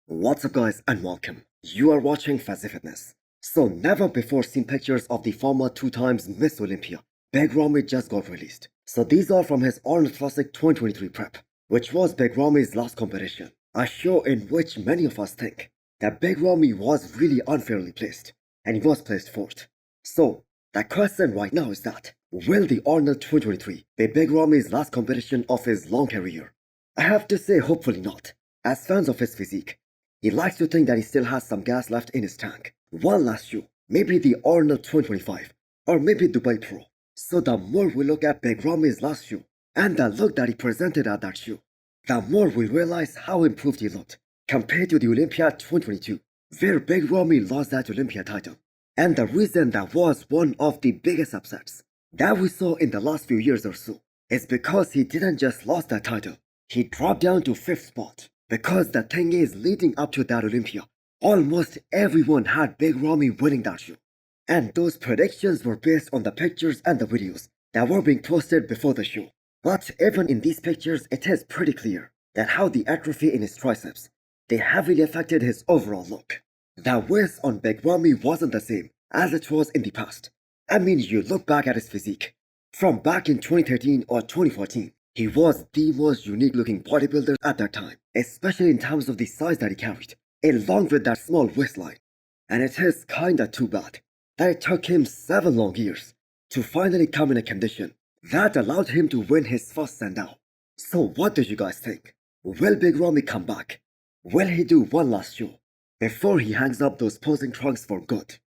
What's up guys and welcome. You are watching Fazi Fitness. So never before seen pictures of the former 2 times Miss Olympia, Big Ramy just got released. So these are from his Arnold Classic 2023 prep, which was Big Ramy's last competition. A show in which many of us think that Big Ramy was really unfairly placed, and he was placed fourth. So the question right now is that, will the Arnold 2023 be Big Ramy's last competition of his long career? I have to say hopefully not. As fans of his physique, he likes to think that he still has some gas left in his tank. One last show, maybe the Arnold 2025, or maybe Dubai Pro. So the more we look at Big Ramy's last show, and the look that he presented at that show, the more we realize how improved he looked, compared to the Olympia 2022, where Big Ramy lost that Olympia title. And the reason that was one of the biggest upsets that we saw in the last few years or so, is because he didn't just lose that title, he dropped down to 5th spot. Because the thing is, leading up to that Olympia, almost everyone had Big Ramy winning that show. And those predictions were based on the pictures and the videos that were being posted before the show. But even in these pictures, it is pretty clear that how the atrophy in his triceps, they heavily affected his overall look. The waist on Big Ramy wasn't the same as it was in the past. I mean, you look back at his physique. From back in 2013 or 2014, he was the most unique looking bodybuilder at that time, especially in terms of the size that he carried, along with that small waistline. And it is kinda too bad that it took him 7 long years to finally come in a condition that allowed him to win his first Sandow. So what do you guys think? Will Big Ramy come back? Will he do one last show before he hangs up those posing trunks for good?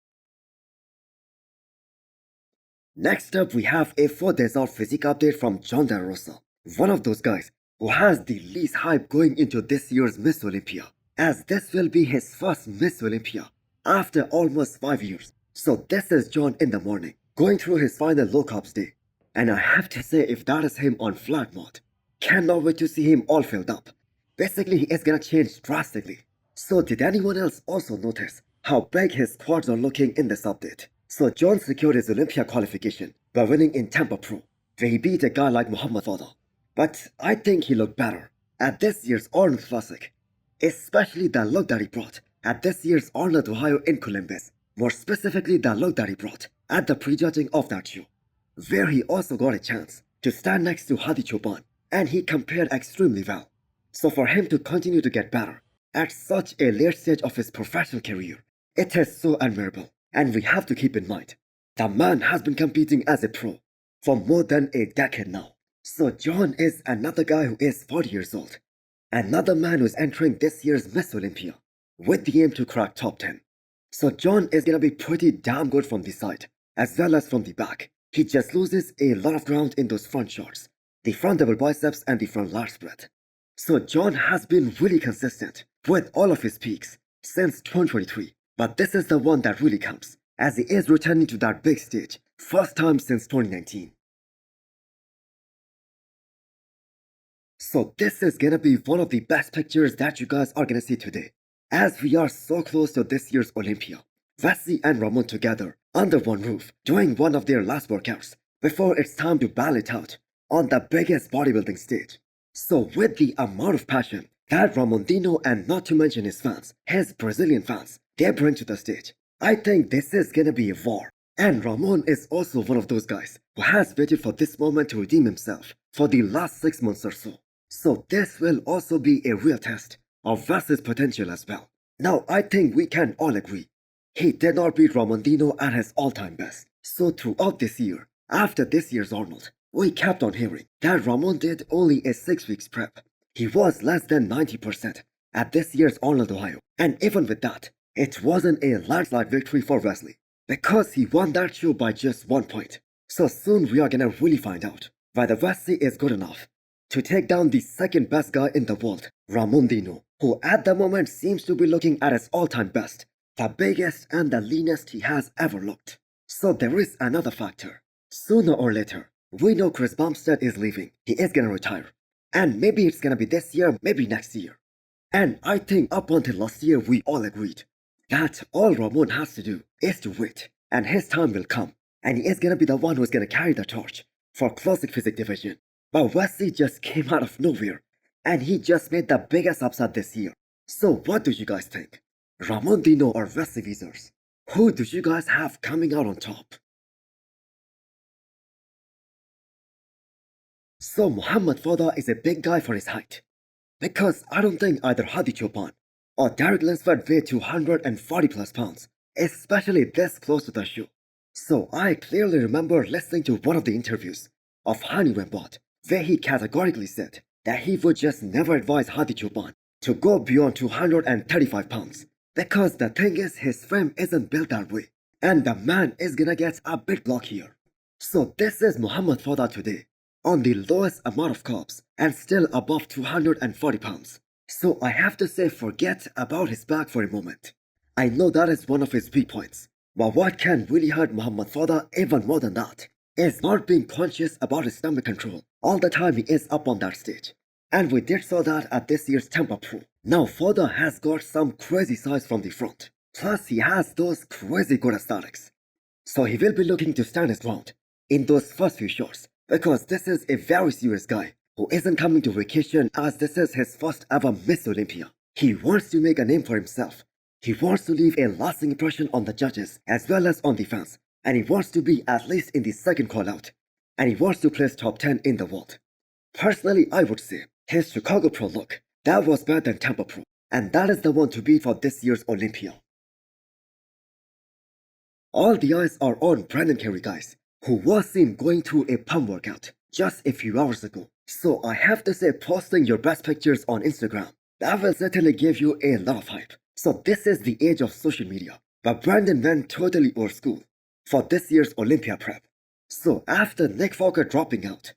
Next up, we have a 4 days out physique update from Jon De LaRosa, one of those guys who has the least hype going into this year's Miss Olympia, as this will be his first Miss Olympia after almost 5 years. So this is Jon in the morning, going through his final low carbs day. And I have to say, if that is him on flat mode, cannot wait to see him all filled up. Basically, he is gonna change drastically. So did anyone else also notice how big his quads are looking in this update? So Jon secured his Olympia qualification by winning in Tampa Pro, where he beat a guy like Moh Foda. But I think he looked better at this year's Arnold Classic, especially the look that he brought at this year's Arnold Ohio in Columbus, more specifically the look that he brought at the prejudging of that show, where he also got a chance to stand next to Hadi Choopan, and he compared extremely well. So for him to continue to get better at such a late stage of his professional career, it is so admirable. And we have to keep in mind, the man has been competing as a pro for more than a decade now. So Jon is another guy who is 40 years old, another man who is entering this year's Miss Olympia with the aim to crack top 10. So Jon is gonna be pretty damn good from the side as well as from the back. He just loses a lot of ground in those front shots, the front double biceps and the front lat spread. So Jon has been really consistent with all of his peaks since 2023, but this is the one that really counts, as he is returning to that big stage, first time since 2019. So this is gonna be one of the best pictures that you guys are gonna see today, as we are so close to this year's Olympia. Wesley and Ramon together, under one roof, doing one of their last workouts, before it's time to battle it out on the biggest bodybuilding stage. So with the amount of passion that Ramondino, and not to mention his fans, his Brazilian fans, they bring to the stage, I think this is gonna be a war. And Ramon is also one of those guys who has waited for this moment to redeem himself for the last 6 months or so. So this will also be a real test of Wesley's potential as well. Now I think we can all agree, he did not beat Ramondino at his all-time best. So throughout this year, after this year's Arnold, we kept on hearing that Ramon did only a 6 weeks prep. He was less than 90% at this year's Arnold Ohio. And even with that, it wasn't a landslide victory for Wesley, because he won that show by just 1 point. So soon we are gonna really find out whether Wesley is good enough to take down the second best guy in the world, Ramondino, who at the moment seems to be looking at his all-time best, the biggest and the leanest he has ever looked. So there is another factor. Sooner or later, we know Chris Bumstead is leaving. He is gonna retire. And maybe it's gonna be this year, maybe next year. And I think up until last year we all agreed that all Ramon has to do is to wait, and his time will come, and he is gonna be the one who is gonna carry the torch for Classic Physique Division. But Wesley just came out of nowhere, and he just made the biggest upset this year. So what do you guys think? Ramon Dino or Wesley Wizards? Who do you guys have coming out on top? So Moh Foda is a big guy for his height. Because I don't think either Hadi Choopan or Derek Linsford weigh 240 plus pounds, especially this close to the shoe. So I clearly remember listening to one of the interviews of Hani Wembot, where he categorically said that he would just never advise Hadi Choopan to go beyond 235 pounds. Because the thing is, his frame isn't built that way, and the man is gonna get a big block here. So this is Moh Foda today, on the lowest amount of carbs and still above 240 pounds. So I have to say, forget about his back for a moment. I know that is one of his weak points, but what can really hurt Moh Foda even more than that is not being conscious about his stomach control all the time he is up on that stage. And we did saw that at this year's Tampa Pro. Now Foda has got some crazy size from the front, plus he has those crazy good aesthetics. So he will be looking to stand his ground in those first few shots, because this is a very serious guy who isn't coming to vacation, as this is his first ever Miss Olympia. He wants to make a name for himself. He wants to leave a lasting impression on the judges as well as on the fans, and he wants to be at least in the second call out, and he wants to place top 10 in the world. Personally, I would say his Chicago Pro look, that was better than Tampa Pro, and that is the one to beat for this year's Olympia. All the eyes are on Brandon Carey, guys, who was seen going through a pump workout just a few hours ago. So I have to say, posting your best pictures on Instagram, that will certainly give you a lot of hype. So this is the age of social media, but Brandon went totally old school for this year's Olympia prep. So after Nick Walker dropping out,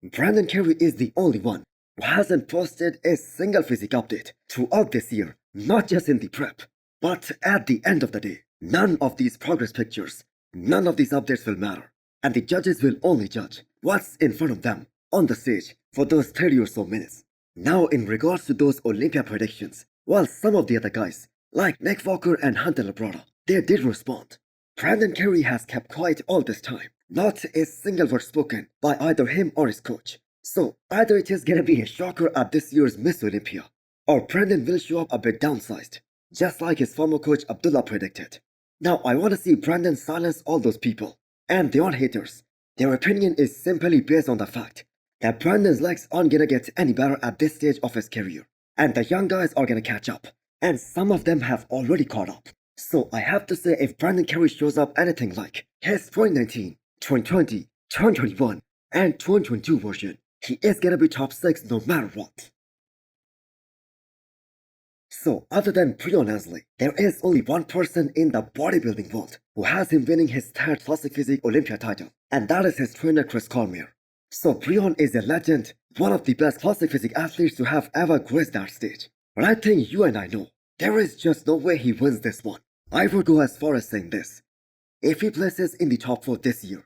Brandon Carey is the only one who hasn't posted a single physique update throughout this year, not just in the prep, but at the end of the day. None of these progress pictures, none of these updates will matter, and the judges will only judge what's in front of them on the stage for those 30 or so minutes. Now in regards to those Olympia predictions, while some of the other guys, like Nick Walker and Hunter LaBrada, they did respond, Brandon Carey has kept quiet all this time. Not a single word spoken by either him or his coach. So either it is gonna be a shocker at this year's Miss Olympia, or Brandon will show up a bit downsized, just like his former coach Abdullah predicted. Now I want to see Brandon silence all those people, and they aren't haters. Their opinion is simply based on the fact that Brandon's legs aren't gonna get any better at this stage of his career, and the young guys are gonna catch up, and some of them have already caught up. So I have to say, if Brandon Carey shows up anything like his 2019, 2020, 2021, and 2022 version, he is gonna be top 6 no matter what. So other than Breon, there is only one person in the bodybuilding world who has him winning his third Classic Physique Olympia title, and that is his trainer Chris Cormier. So Breon is a legend, one of the best Classic Physique athletes to have ever graced that stage. But I think you and I know, there is just no way he wins this one. I would go as far as saying this: if he places in the top 4 this year,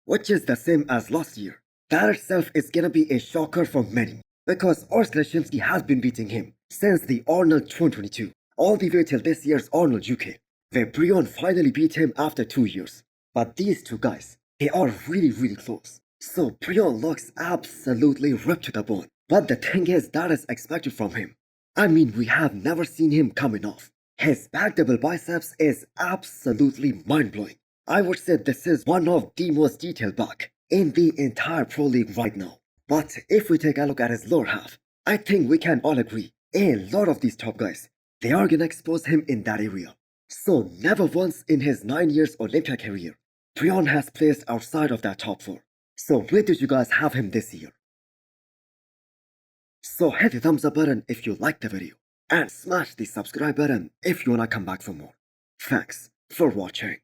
which is the same as last year, that itself is gonna be a shocker for many, because Orskleshimsky has been beating him since the Arnold 2022, all the way till this year's Arnold UK, where Breon finally beat him after 2 years. But these two guys, they are really close. So Breon looks absolutely ripped to the bone. But the thing is, that is expected from him. I mean, we have never seen him coming off. His back double biceps is absolutely mind-blowing. I would say this is one of the most detailed back in the entire Pro League right now. But if we take a look at his lower half, I think we can all agree, a lot of these top guys, they are gonna expose him in that area. So never once in his 9 years Olympia career, Breon has placed outside of that top 4. So where did you guys have him this year? So hit the thumbs up button if you liked the video, and smash the subscribe button if you wanna come back for more. Thanks for watching.